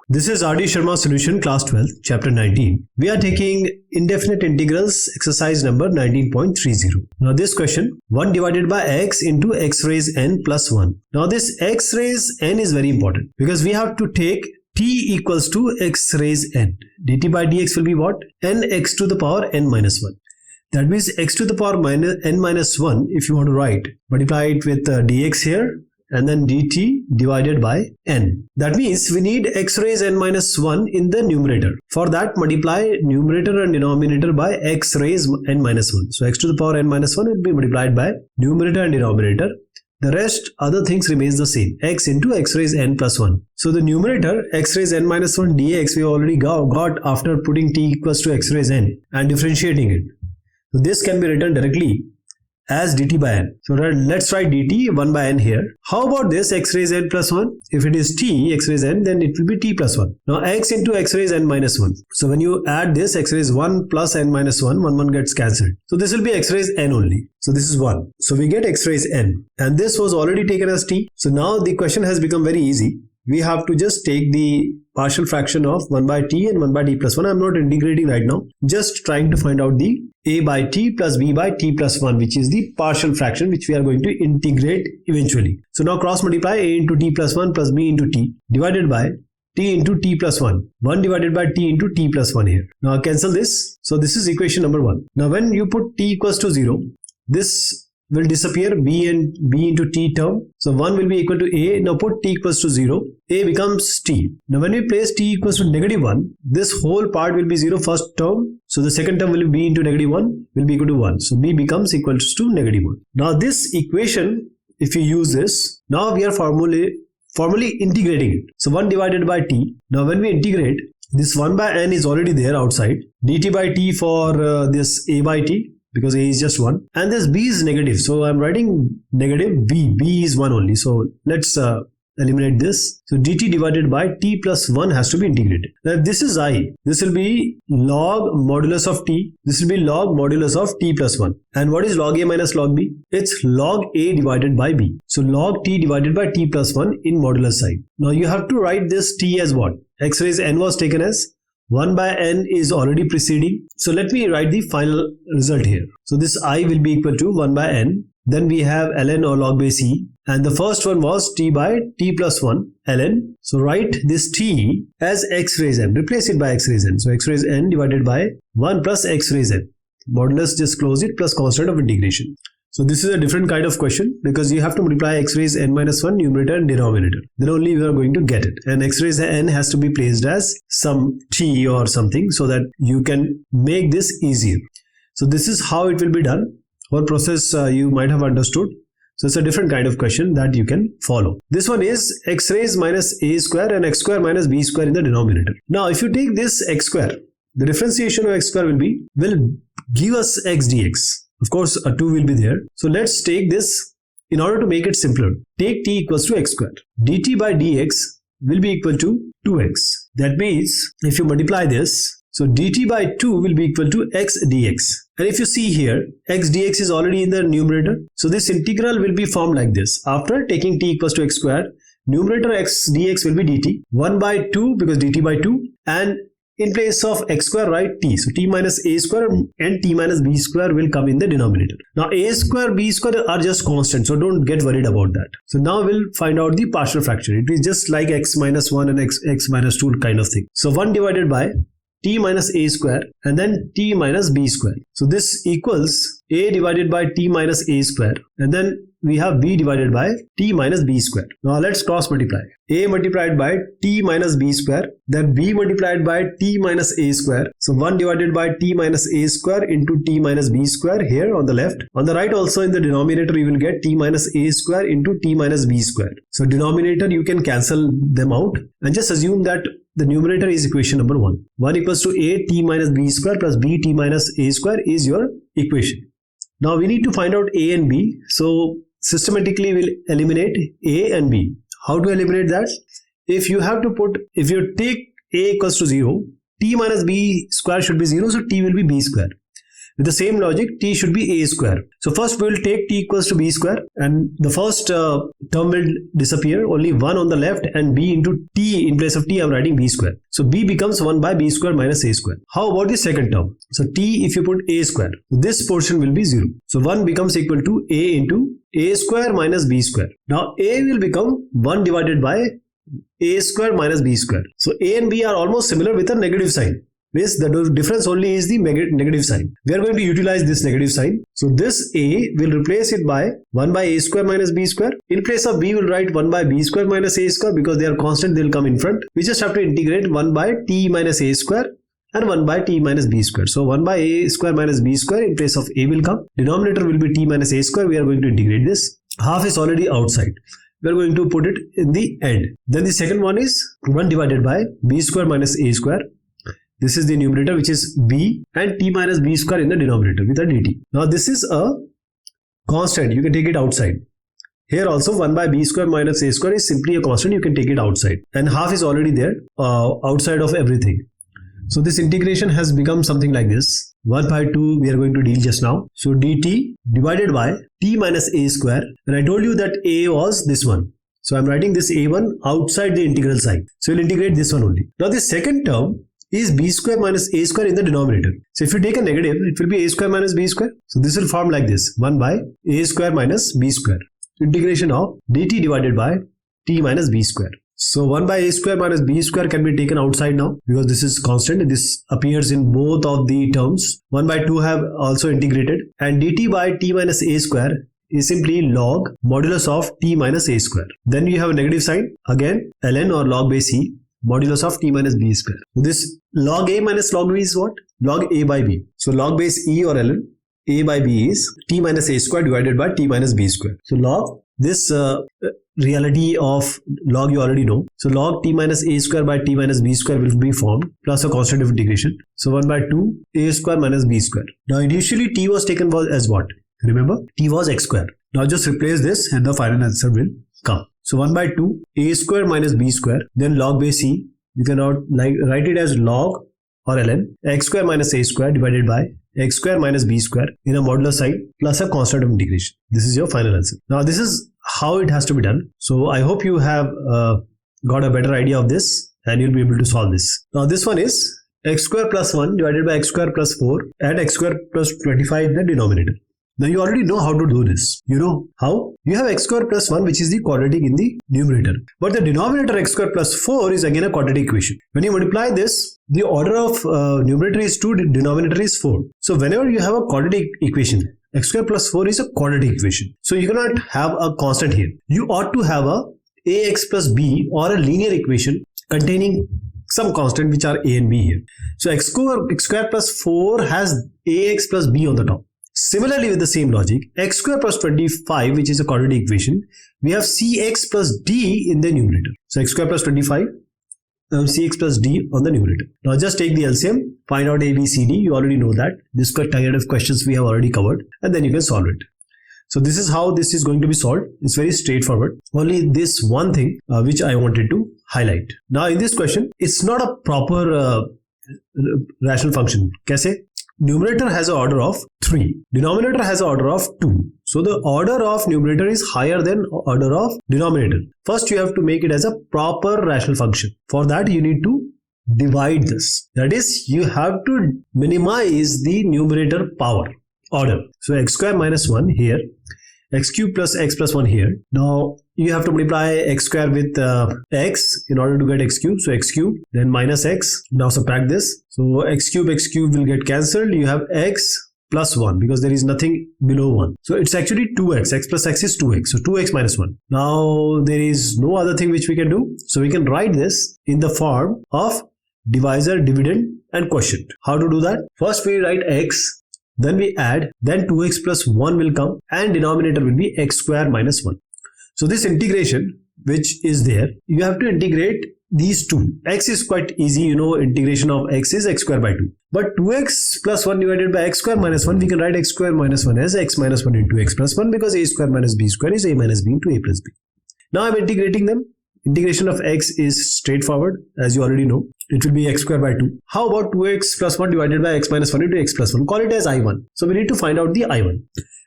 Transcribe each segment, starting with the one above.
This is R.D. Sharma Solution, Class 12, Chapter 19. We are taking indefinite integrals, exercise number 19.30. Now this question, 1 divided by x into x raised n plus 1. Now this x raised n is very important because we have to take t equals to x raised n. dt by dx will be what? nx to the power n minus 1. That means x to the power n minus 1, if you want to write, multiply it with dx here, and then dt divided by n. That means we need x raised n minus 1 in the numerator. For that, multiply numerator and denominator by x raised n minus 1. So x to the power n minus 1 will be multiplied by numerator and denominator. The rest, other things remains the same. X into x raised n plus 1. So the numerator x raised n minus 1 dx we already got after putting t equals to x raised n and differentiating it. So this can be written directly as dt by n. So let's write dt 1 by n here. How about this x raised n plus 1? If it is t x raised n, then it will be t plus 1. Now x into x raised n minus 1. So when you add this x raised 1 plus n minus 1, 1 gets cancelled. So this will be x raised n only. So this is 1. So we get x raised n. And this was already taken as t. So now the question has become very easy. We have to just take the partial fraction of 1 by t and 1 by t plus 1. I'm not integrating right now. Just trying to find out the a by t plus b by t plus 1, which is the partial fraction which we are going to integrate eventually. So now cross multiply a into t plus 1 plus b into t divided by t into t plus 1. 1 divided by t into t plus 1 here. Now cancel this. So this is equation number 1. Now when you put t equals to 0, this will disappear, b into t term. So 1 will be equal to a. Now put t equals to 0. A becomes t. Now when we place t equals to negative 1, this whole part will be 0 first term. So the second term will be b into negative 1 will be equal to 1. So b becomes equals to negative 1. Now this equation, if you use this, now we are formally integrating it. So 1 divided by t. Now when we integrate, this 1 by n is already there outside. dt by t for this a by t, because a is just 1, and this b is negative, so I'm writing negative b is 1 only. So let's eliminate this. So dt divided by t plus 1 has to be integrated. Now this is I, this will be log modulus of t, this will be log modulus of t plus 1. And what is log a minus log b? It's log a divided by b. So log t divided by t plus 1 in modulus side. Now you have to write this t as what? X raised n was taken as 1 by n is already preceding. So let me write the final result here. So this I will be equal to 1 by n. Then we have ln or log base e. And the first one was t by t plus 1 ln. So write this t as x raised n. Replace it by x raised n. So x raised n divided by 1 plus x raised n. Modulus, just close it, plus constant of integration. So this is a different kind of question because you have to multiply x raised n minus 1 numerator and denominator. Then only we are going to get it. And x raised n has to be placed as some t or something so that you can make this easier. So this is how it will be done. Whole process you might have understood. So it's a different kind of question that you can follow. This one is x raised minus a square and x square minus b square in the denominator. Now if you take this x square, the differentiation of x square will give us x dx. Of course, a 2 will be there. So let's take this in order to make it simpler. Take t equals to x square. dt by dx will be equal to 2x. That means if you multiply this, so dt by 2 will be equal to x dx. And if you see here, x dx is already in the numerator. So this integral will be formed like this. After taking t equals to x square, numerator x dx will be dt. 1 by 2 because dt by 2, and in place of x square, write t. So t minus a square and t minus b square will come in the denominator. Now a square, b square are just constant, so don't get worried about that. So now we'll find out the partial fraction. It is just like x minus 1 and x minus 2 kind of thing. So 1 divided by t minus a square and then t minus b square. So this equals a divided by t minus a square, and then we have b divided by t minus b square. Now let's cross multiply. A multiplied by t minus b square, then b multiplied by t minus a square. So 1 divided by t minus a square into t minus b square here on the left. On the right also in the denominator you will get t minus a square into t minus b square. So denominator you can cancel them out and just assume that the numerator is equation number 1. 1 equals to a t minus b square plus b t minus a square is your equation. Now we need to find out a and b. So systematically we'll eliminate a and b. How to eliminate that? If you take a equals to 0, t minus b square should be 0, so t will be b square. With the same logic, t should be a square. So first we will take t equals to b square, and the first term will disappear, only 1 on the left, and b into t, in place of t I am writing b square. So b becomes 1 by b square minus a square. How about the second term? So t, if you put a square, this portion will be 0. So 1 becomes equal to a into a square minus b square. Now a will become 1 divided by a square minus b square. So a and b are almost similar with a negative sign. Means the difference only is the negative sign. We are going to utilize this negative sign. So this a will replace it by 1 by a square minus b square. In place of b, we'll write 1 by b square minus a square, because they are constant, they will come in front. We just have to integrate 1 by t minus a square and 1 by t minus b square. So 1 by a square minus b square, in place of a will come. Denominator will be t minus a square. We are going to integrate this. Half is already outside. We are going to put it in the end. Then the second one is 1 divided by b square minus a square. This is the numerator, which is b, and t minus b square in the denominator with a dt. Now this is a constant. You can take it outside. Here also 1 by b square minus a square is simply a constant. You can take it outside. And half is already there outside of everything. So this integration has become something like this. 1 by 2 we are going to deal just now. So dt divided by t minus a square. And I told you that a was this one. So I'm writing this a1 outside the integral sign. So we'll integrate this one only. Now the second term is b square minus a square in the denominator. So if you take a negative, it will be a square minus b square. So this will form like this, 1 by a square minus b square. Integration of dt divided by t minus b square. So 1 by a square minus b square can be taken outside now, because this is constant. This appears in both of the terms. 1 by 2 have also integrated, and dt by t minus a square is simply log modulus of t minus a square. Then you have a negative sign, again ln or log base e, modulus of t minus b square. This log a minus log b is what? Log a by b. So log base e or ln a by b is t minus a square divided by t minus b square. So log, this reality of log you already know. So log t minus a square by t minus b square will be formed, plus a constant of integration. So 1 by 2 a square minus b square. Now initially t was taken as what? Remember, t was x square. Now just replace this and the final answer will come. So 1 by 2 a square minus b square, then log base e. You cannot write it as log or ln x square minus a square divided by x square minus b square in a modular sign plus a constant of integration. This is your final answer. Now this is how it has to be done. So I hope you have got a better idea of this and you'll be able to solve this. Now this one is x square plus 1 divided by x square plus 4 and x square plus 25 in the denominator. Now you already know how to do this. You know how? You have x square plus 1, which is the quadratic in the numerator. But the denominator x square plus 4 is again a quadratic equation. When you multiply this, the order of numerator is 2, denominator is 4. So whenever you have a quadratic equation, x square plus 4 is a quadratic equation. So you cannot have a constant here. You ought to have a ax plus b or a linear equation containing some constant which are a and b here. So x square plus 4 has ax plus b on the top. Similarly, with the same logic, x square plus 25, which is a quadratic equation, we have cx plus d in the numerator. So x square plus 25, cx plus d on the numerator. Now just take the LCM, find out a, b, c, d. You already know that. This kind of questions we have already covered, and then you can solve it. So this is how this is going to be solved. It's very straightforward. Only this one thing which I wanted to highlight. Now in this question, it's not a proper rational function. Kaise? Numerator has an order of 3. Denominator has an order of 2. So the order of numerator is higher than order of denominator. First you have to make it as a proper rational function. For that you need to divide this. That is, you have to minimize the numerator power order. So x square minus 1 here, x cube plus x plus 1 here. Now you have to multiply x square with x in order to get x cube. So x cube, then minus x. Now subtract this. So x cube will get cancelled. You have x plus 1 because there is nothing below 1. So it's actually 2x. X plus x is 2x. So 2x minus 1. Now there is no other thing which we can do. So we can write this in the form of divisor, dividend and quotient. How to do that? First we write x. Then we add, then 2x plus 1 will come and denominator will be x square minus 1. So this integration which is there, you have to integrate these two. X is quite easy, you know, integration of x is x square by 2. But 2x plus 1 divided by x square minus 1, we can write x square minus 1 as x minus 1 into x plus 1 because a square minus b square is a minus b into a plus b. Now I'm integrating them integration of x is straightforward, as you already know. It will be x square by 2. How about 2x plus 1 divided by x minus 1 into x plus 1? Call it as I1. So we need to find out the I1.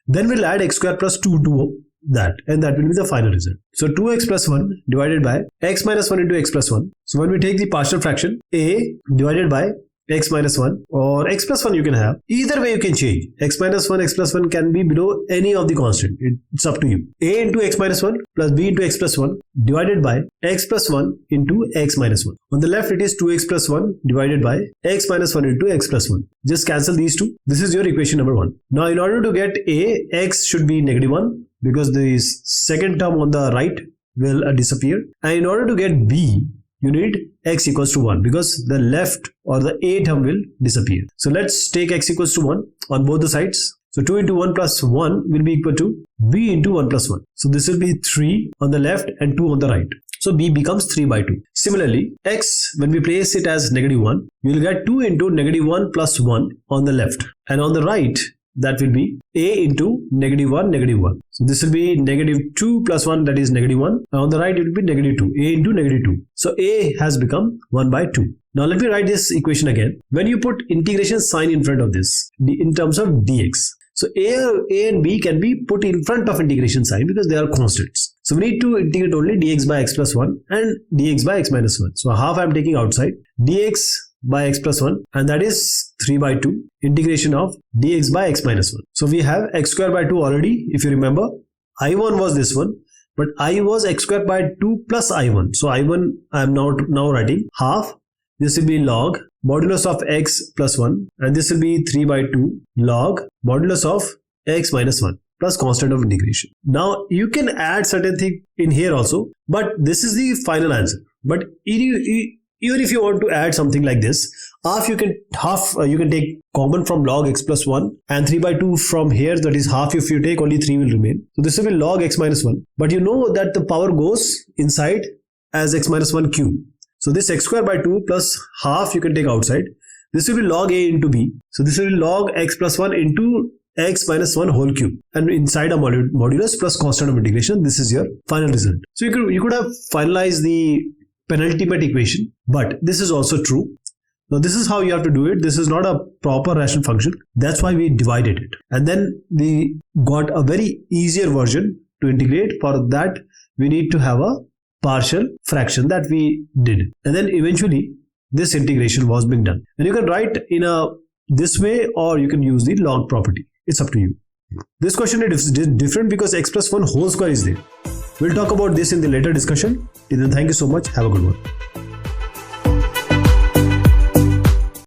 Then we'll add x square plus 2 to that, and that will be the final result. So 2x plus 1 divided by x minus 1 into x plus 1. So when we take the partial fraction, a divided by x minus 1 or x plus 1 you can have. Either way you can change. X minus 1, x plus 1 can be below any of the constant. It's up to you. A into x minus 1 plus b into x plus 1 divided by x plus 1 into x minus 1. On the left it is 2x plus 1 divided by x minus 1 into x plus 1. Just cancel these two. This is your equation number 1. Now in order to get a, x should be negative 1 because the second term on the right will disappear. And in order to get b, you need x equals to 1 because the left or the a term will disappear. So let's take x equals to 1 on both the sides. So 2 into 1 plus 1 will be equal to b into 1 plus 1. So this will be 3 on the left and 2 on the right. So b becomes 3 by 2. Similarly, x, when we place it as negative 1, we will get 2 into negative 1 plus 1 on the left. And on the right, that will be a into negative 1, negative 1. So this will be negative 2 plus 1, that is negative 1. And on the right, it will be negative 2, a into negative 2. So a has become 1 by 2. Now let me write this equation again. When you put integration sign in front of this, in terms of dx. So a and b can be put in front of integration sign because they are constants. So we need to integrate only dx by x plus 1 and dx by x minus 1. So half I am taking outside. Dx by x plus 1, and that is 3 by 2 integration of dx by x minus 1. So we have x square by 2 already. If you remember, I1 was this one, but I was x square by 2 plus I1. So I1 I am now writing half. This will be log modulus of x plus 1, and this will be 3 by 2 log modulus of x minus 1 plus constant of integration. Now you can add certain thing in here also, but this is the final answer. But even if you want to add something like this, you can take common from log x plus 1 and 3 by 2 from here, that is half. If you take, only 3 will remain. So this will be log x minus 1. But you know that the power goes inside as x minus 1 cube. So this x square by 2 plus half you can take outside. This will be log a into b. So this will be log x plus 1 into x minus 1 whole cube. And inside a modulus plus constant of integration, this is your final result. So you could have finalized the penultimate equation, but this is also true. Now this is how you have to do it. This is not a proper rational function. That's why we divided it. And then we got a very easier version to integrate. For that, we need to have a partial fraction that we did. And then eventually this integration was being done. And you can write in this way, or you can use the log property. It's up to you. This question is different because x plus 1 whole square is there. We'll talk about this in the later discussion. Till then, thank you so much. Have a good one.